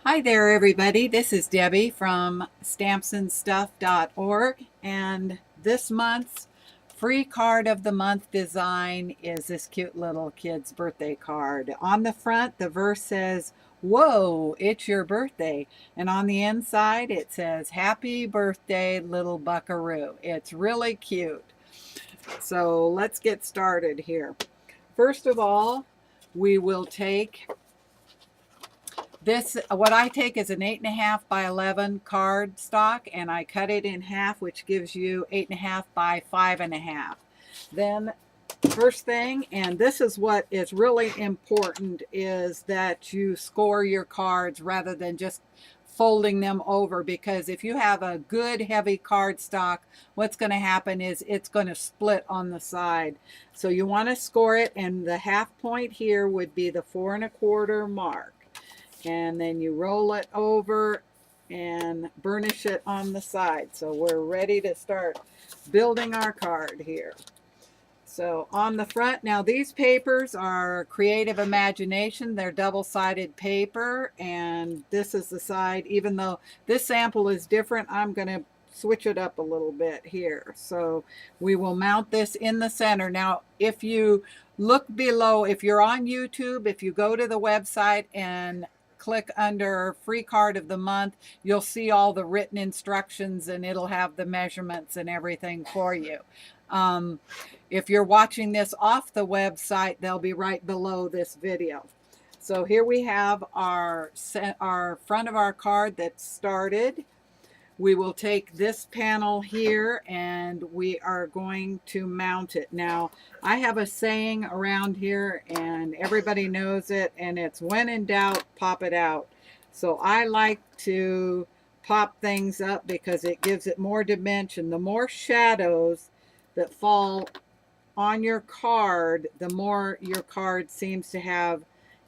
Hi there, everybody. This is Debbie from stampsandstuff.org, and this month's free card of the month design is this cute little kid's birthday card. On the front, the verse says, "Whoa, it's your birthday." And on the inside, it says, "Happy birthday, little buckaroo." It's really cute. So let's get started here. First of all, we will take this, what I take is an 8.5 by 11 card stock, and I cut it in half, which gives you 8.5 by 5.5. Then first thing, and this is what is really important, is that you score your cards rather than just folding them over, because if you have a good heavy card stock, what's going to happen is it's going to split on the side. So you want to score it, and the half point here would be the 4.25 mark. And then you roll it over and burnish it on the side. So we're ready to start building our card here. So on the front, now these papers are Creative Imagination. They're double-sided paper, and this is the side. Even though this sample is different, I'm going to switch it up a little bit here. So we will mount this in the center. Now, if you look below, if you're on YouTube, if you go to the website and click under free card of the month, you'll see all the written instructions, and it'll have the measurements and everything for you. If you're watching this off the website, they'll be right below this video. So here we have our front of our card that's started. We will take this panel here and we are going to mount it. Now, I have a saying around here and everybody knows it, and it's when in doubt, pop it out. So I like to pop things up because it gives it more dimension. The more shadows that fall on your card, the more your card seems to have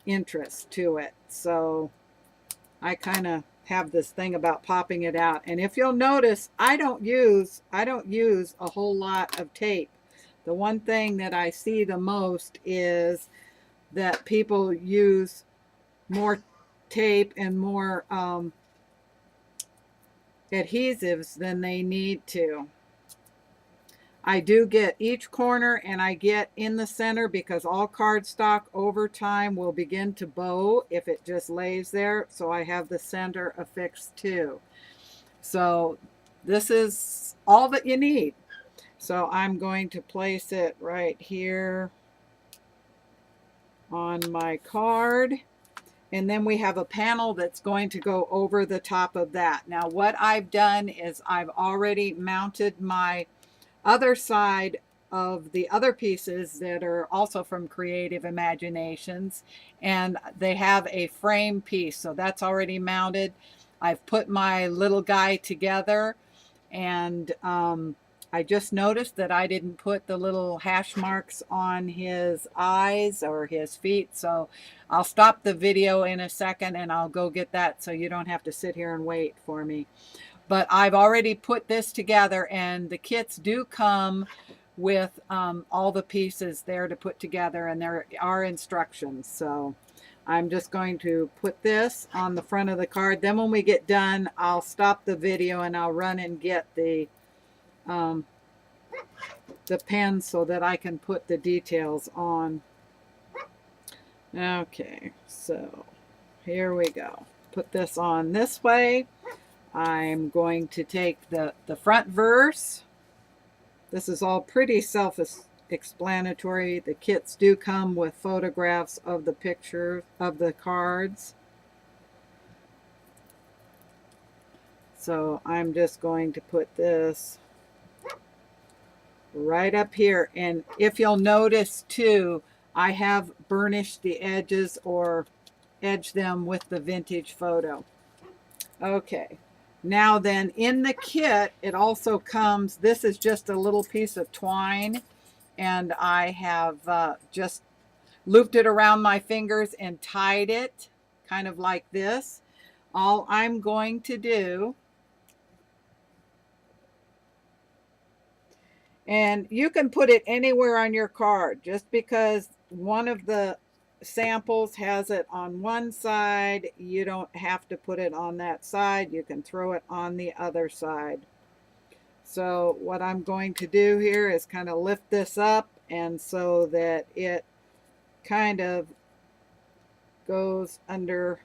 interest to it. So I kind of have this thing about popping it out. And if you'll notice, I don't use a whole lot of tape. The one thing that I see the most is that people use more tape and more adhesives than they need to. I do get each corner and I get in the center, because all cardstock over time will begin to bow if it just lays there. So I have the center affixed too. So this is all that you need. So I'm going to place it right here on my card. And then we have a panel that's going to go over the top of that. Now what I've done is I've already mounted my other side of the other pieces that are also from Creative Imaginations, and they have a frame piece, so that's already mounted. I've put my little guy together, and I just noticed that I didn't put the little hash marks on his eyes or his feet, so I'll stop the video in a second and I'll go get that so you don't have to sit here and wait for me. But I've already put this together, and the kits do come with all the pieces there to put together, and there are instructions. So I'm just going to put this on the front of the card. Then when we get done, I'll stop the video and I'll run and get the pen so that I can put the details on. Okay, so here we go. Put this on this way. I'm going to take the front verse. This is all pretty self-explanatory. The kits do come with photographs of the picture of the cards. So I'm just going to put this right up here. And if you'll notice too, I have burnished the edges or edged them with the vintage photo. Okay. Now then, in the kit, it also comes, this is just a little piece of twine, and I have just looped it around my fingers and tied it, kind of like this. All I'm going to do, and you can put it anywhere on your card, just because one of the Samples has it on one side. You don't have to put it on that side. You can throw it on the other side. So what I'm going to do here is kind of lift this up, and so that it kind of goes under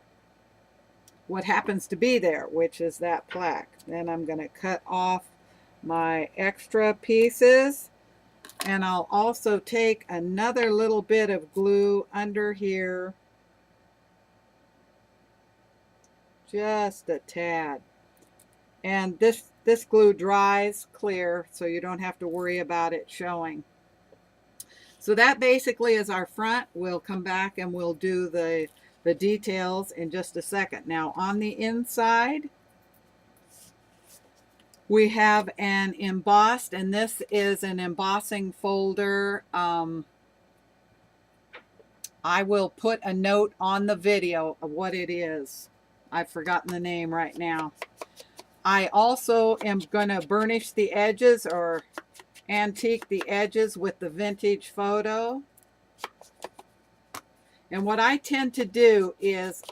what happens to be there, which is that plaque. Then I'm going to cut off my extra pieces, and I'll also take another little bit of glue under here, just a tad. And this glue dries clear, so you don't have to worry about it showing. So that basically is our front. We'll come back and we'll do the details in just a second. Now on the inside, we have an embossed, and this is an embossing folder. I will put a note on the video of what it is. I've forgotten the name right now. I also am going to burnish the edges or antique the edges with the vintage photo. And what I tend to do is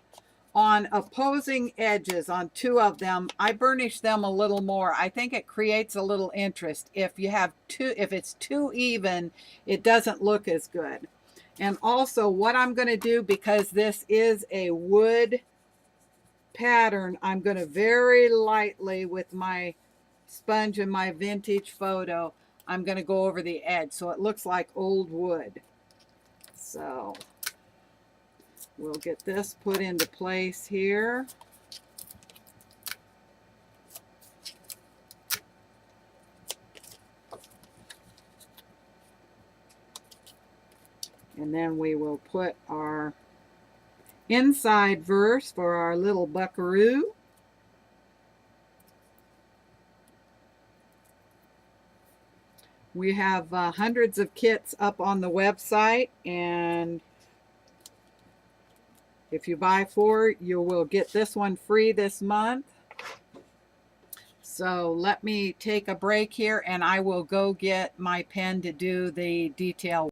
on opposing edges, on two of them, I burnish them a little more. I think it creates a little interest. If it's too even, it doesn't look as good. And also what I'm going to do, because this is a wood pattern, I'm going to very lightly with my sponge and my vintage photo, I'm going to go over the edge so it looks like old wood. So we'll get this put into place here. And then we will put our inside verse for our little buckaroo. We have hundreds of kits up on the website, and if you buy 4, you will get this one free this month. So let me take a break here, and I will go get my pen to do the detail.